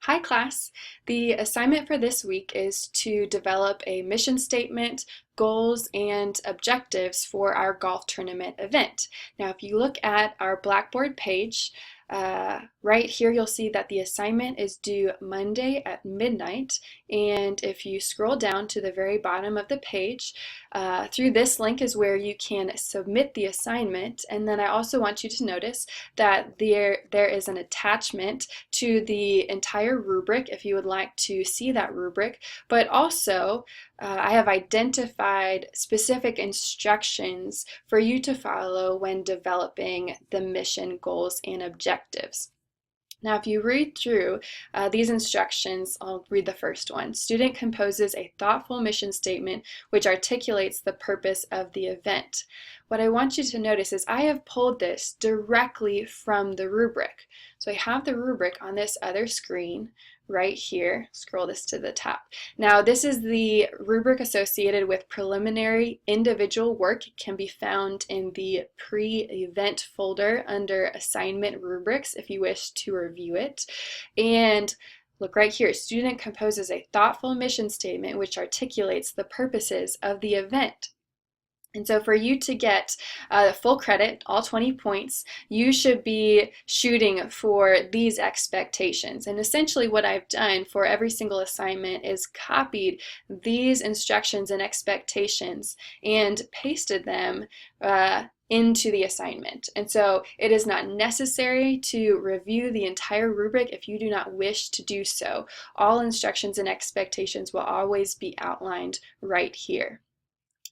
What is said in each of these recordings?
Hi class. The assignment for this week is to develop a mission statement, goals, and objectives for our golf tournament event. Now, if you look at our Blackboard page, right here you'll see that the assignment is due Monday at midnight, and if you scroll down to the very bottom of the page, through this link is where you can submit the assignment. And then I also want you to notice that there is an attachment to the entire rubric if you would like to see that rubric, but also I have identified specific instructions for you to follow when developing the mission, goals, and objectives. Now, if you read through these instructions, I'll read the first one. Student composes a thoughtful mission statement which articulates the purpose of the event. What I want you to notice is I have pulled this directly from the rubric. So I have the rubric on this other screen right here. Scroll this to the top. Now, this is the rubric associated with preliminary individual work. It can be found in the pre-event folder under assignment rubrics if you wish to review it. And look right here, student composes a thoughtful mission statement which articulates the purposes of the event. And so for you to get full credit, all 20 points, you should be shooting for these expectations. And essentially what I've done for every single assignment is copied these instructions and expectations and pasted them into the assignment. And so it is not necessary to review the entire rubric if you do not wish to do so. All instructions and expectations will always be outlined right here.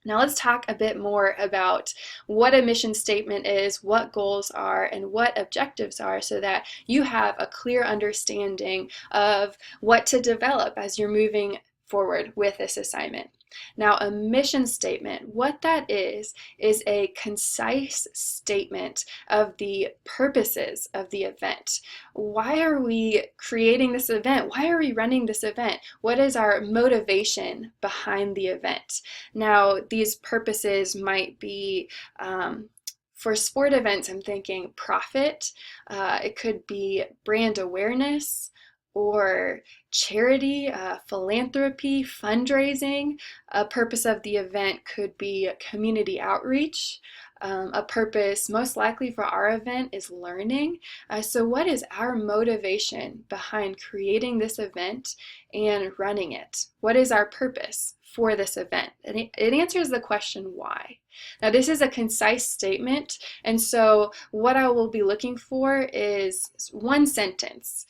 Now let's talk a bit more about what a mission statement is, what goals are, and what objectives are so that you have a clear understanding of what to develop as you're moving forward with this assignment. Now, a mission statement, what that is a concise statement of the purposes of the event. Why are we creating this event? Why are we running this event? What is our motivation behind the event? Now, these purposes might be for sport events, I'm thinking profit. It could be brand awareness, or charity, philanthropy, fundraising. A purpose of the event could be community outreach. A purpose, most likely for our event, is learning. So what is our motivation behind creating this event and running it? What is our purpose for this event? And it answers the question why. Now, this is a concise statement, and so what I will be looking for is one sentence,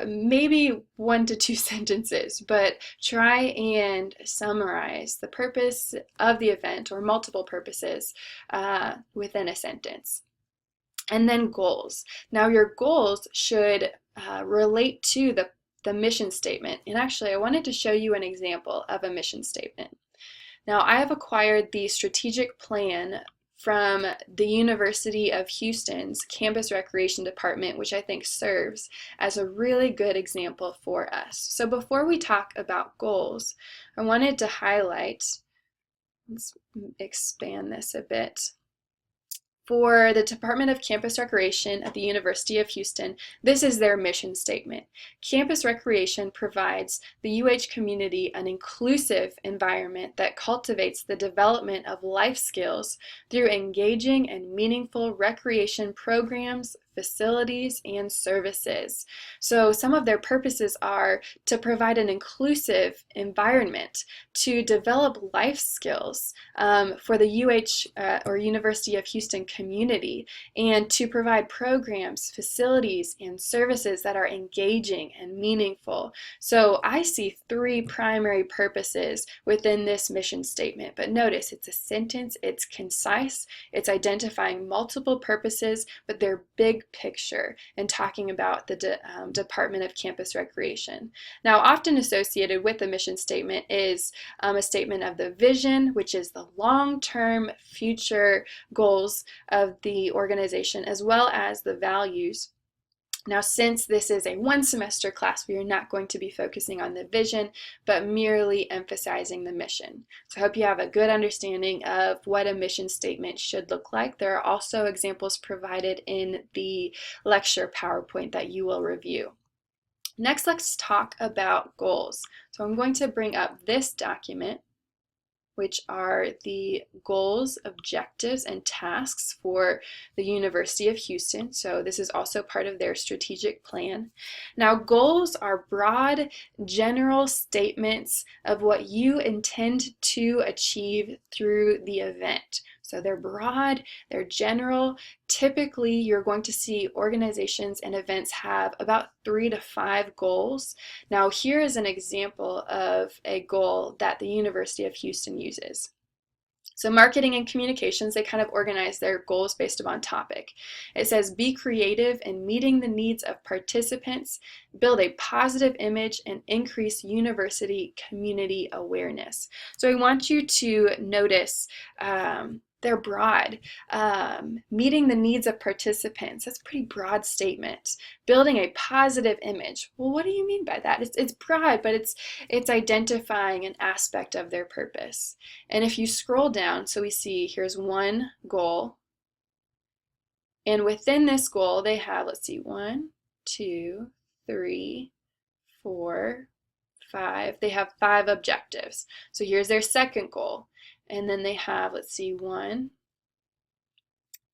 maybe 1 to 2 sentences, but try and summarize the purpose of the event or multiple purposes within a sentence. And then goals. Now, your goals should relate to the mission statement. And actually, I wanted to show you an example of a mission statement. Now, I have acquired the strategic plan from the University of Houston's Campus Recreation Department, which I think serves as a really good example for us. So before we talk about goals, I wanted to highlight, let's expand this a bit. For the Department of Campus Recreation at the University of Houston, this is their mission statement. Campus Recreation provides the UH community an inclusive environment that cultivates the development of life skills through engaging and meaningful recreation programs, facilities, and services. So some of their purposes are to provide an inclusive environment, to develop life skills for the UH or University of Houston community, and to provide programs, facilities, and services that are engaging and meaningful. So I see 3 primary purposes within this mission statement, but notice it's a sentence, it's concise, it's identifying multiple purposes, but they're big picture and talking about the Department of Campus Recreation. Now, often associated with the mission statement is a statement of the vision, which is the long-term future goals of the organization, as well as the values. Now, since this is a 1-semester class, we are not going to be focusing on the vision, but merely emphasizing the mission. So I hope you have a good understanding of what a mission statement should look like. There are also examples provided in the lecture PowerPoint that you will review. Next, let's talk about goals. So I'm going to bring up this document, which are the goals, objectives, and tasks for the University of Houston. So this is also part of their strategic plan. Now, goals are broad, general statements of what you intend to achieve through the event. So they're broad, they're general. Typically, you're going to see organizations and events have about 3 to 5 goals. Now, here is an example of a goal that the University of Houston uses. So marketing and communications, they kind of organize their goals based upon topic. It says, be creative in meeting the needs of participants, build a positive image, and increase university community awareness. So I want you to notice they're broad. Meeting the needs of participants, that's a pretty broad statement. Building a positive image. Well, what do you mean by that? It's broad, but it's identifying an aspect of their purpose. And if you scroll down, so we see here's one goal. And within this goal, they have, let's see, 1, 2, 3, 4, 5. They have 5 objectives. So here's their second goal. And then they have, let's see, 1,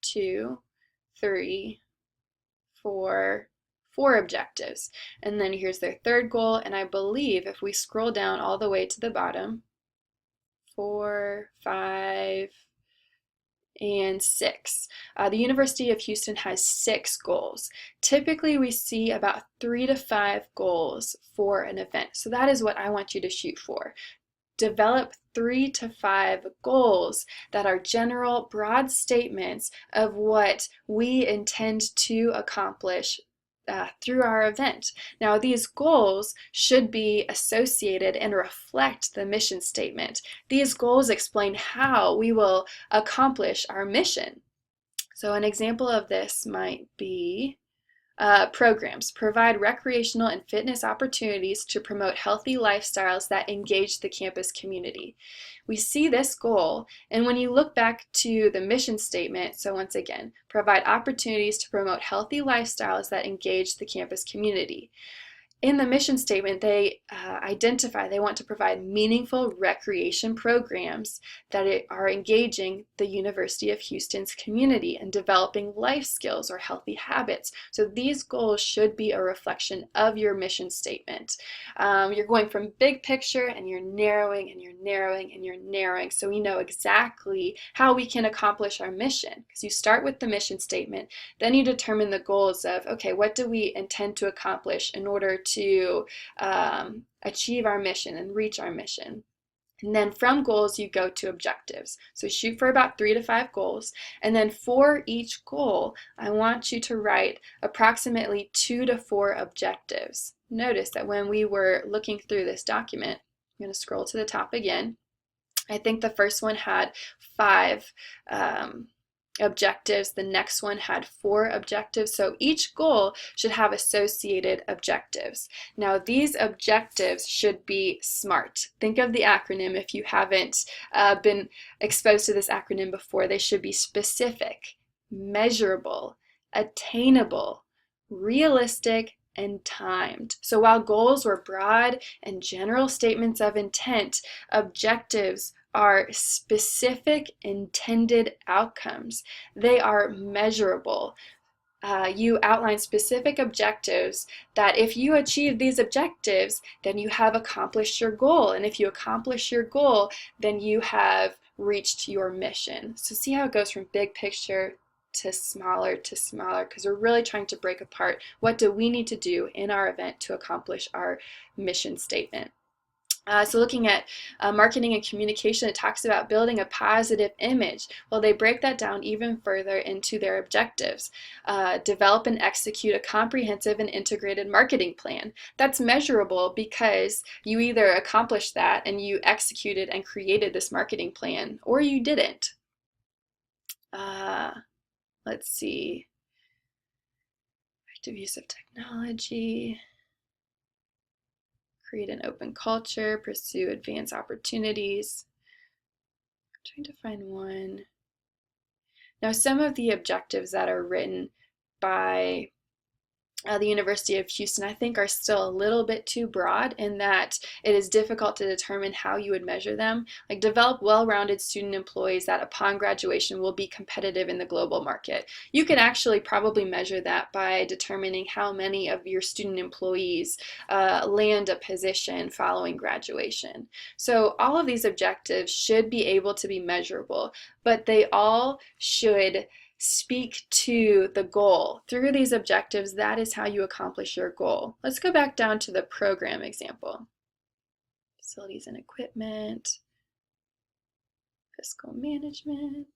2, 3, 4 objectives. And then here's their third goal. And I believe if we scroll down all the way to the bottom, 4, 5, and 6. The University of Houston has 6 goals. Typically, we see about 3 to 5 goals for an event. So that is what I want you to shoot for. Develop 3 to 5 goals that are general, broad statements of what we intend to accomplish through our event. Now, these goals should be associated and reflect the mission statement. These goals explain how we will accomplish our mission. So an example of this might be programs provide recreational and fitness opportunities to promote healthy lifestyles that engage the campus community. We see this goal, and when you look back to the mission statement, so once again, provide opportunities to promote healthy lifestyles that engage the campus community. In the mission statement, they identify they want to provide meaningful recreation programs that are engaging the University of Houston's community and developing life skills or healthy habits. So these goals should be a reflection of your mission statement. You're going from big picture and you're narrowing and you're narrowing and you're narrowing, so we know exactly how we can accomplish our mission. Because you start with the mission statement, then you determine the goals of, okay, what do we intend to accomplish in order to achieve our mission and reach our mission. And then from goals, you go to objectives. So shoot for about 3 to 5 goals. And then for each goal, I want you to write approximately 2 to 4 objectives. Notice that when we were looking through this document, I'm going to scroll to the top again. I think the first one had 5 objectives. The next one had 4 objectives. So each goal should have associated objectives. Now these objectives should be SMART. Think of the acronym if you haven't been exposed to this acronym before. They should be specific, measurable, attainable, realistic, and timed. So while goals were broad and general statements of intent, objectives are specific intended outcomes. They are measurable. You outline specific objectives that if you achieve these objectives, then you have accomplished your goal. And if you accomplish your goal, then you have reached your mission. So see how it goes from big picture to smaller, because we're really trying to break apart what do we need to do in our event to accomplish our mission statement. So looking at marketing and communication, it talks about building a positive image. Well, they break that down even further into their objectives. Develop and execute a comprehensive and integrated marketing plan. That's measurable because you either accomplished that and you executed and created this marketing plan, or you didn't. Let's see. Effective use of technology. Create an open culture, pursue advanced opportunities. I'm trying to find one. Now, some of the objectives that are written by the University of Houston, I think, are still a little bit too broad in that it is difficult to determine how you would measure them. Like, develop well-rounded student employees that upon graduation will be competitive in the global market. You can actually probably measure that by determining how many of your student employees land a position following graduation. So all of these objectives should be able to be measurable, but they all should speak to the goal. Through these objectives, that is how you accomplish your goal. Let's go back down to the program example. Facilities and equipment, fiscal management.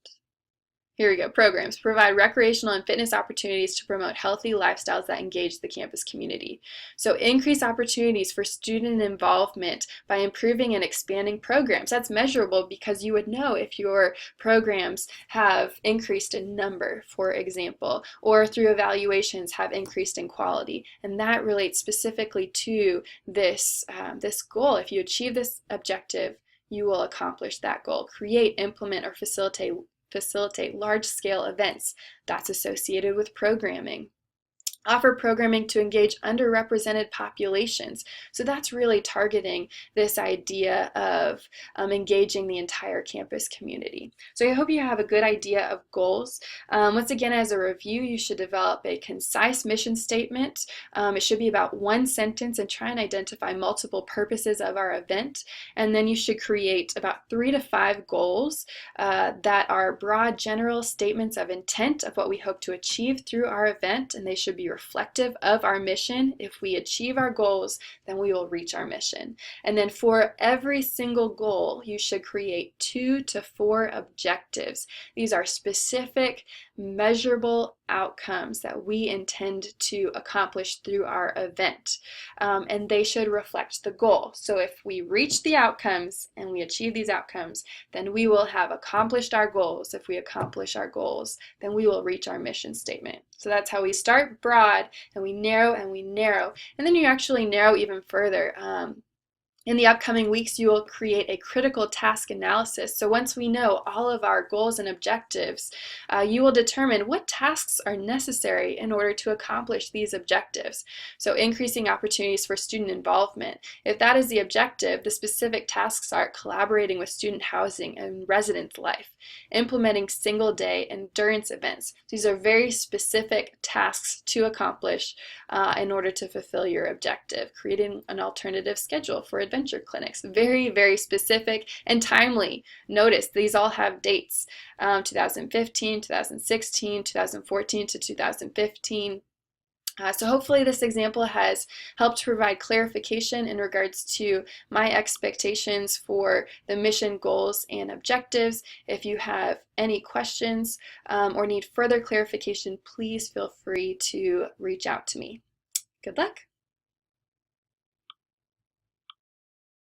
Here we go. Programs provide recreational and fitness opportunities to promote healthy lifestyles that engage the campus community. So increase opportunities for student involvement by improving and expanding programs. That's measurable because you would know if your programs have increased in number, for example, or through evaluations have increased in quality. And that relates specifically to this goal. If you achieve this objective, you will accomplish that goal. Create, implement, or facilitate large-scale events. That's associated with programming. Offer programming to engage underrepresented populations. So that's really targeting this idea of engaging the entire campus community. So I hope you have a good idea of goals. Once again, as a review, you should develop a concise mission statement. It should be about one sentence and try and identify multiple purposes of our event. And then you should create about 3 to 5 goals that are broad, general statements of intent of what we hope to achieve through our event, and they should be reflective of our mission. If we achieve our goals, then we will reach our mission. And then for every single goal, you should create 2 to 4 objectives. These are specific, measurable outcomes that we intend to accomplish through our event. And they should reflect the goal. So if we reach the outcomes and we achieve these outcomes, then we will have accomplished our goals. If we accomplish our goals, then we will reach our mission statement. So that's how we start broad and we narrow and we narrow. And then you actually narrow even further. In the upcoming weeks, you will create a critical task analysis. So once we know all of our goals and objectives, you will determine what tasks are necessary in order to accomplish these objectives. So increasing opportunities for student involvement. If that is the objective, the specific tasks are collaborating with student housing and residence life, implementing single-day endurance events. These are very specific tasks to accomplish in order to fulfill your objective. Creating an alternative schedule for adventure clinics. Very, very specific and timely. Notice these all have dates, 2015, 2016, 2014 to 2015. So hopefully this example has helped provide clarification in regards to my expectations for the mission goals and objectives. If you have any questions or need further clarification, please feel free to reach out to me. Good luck.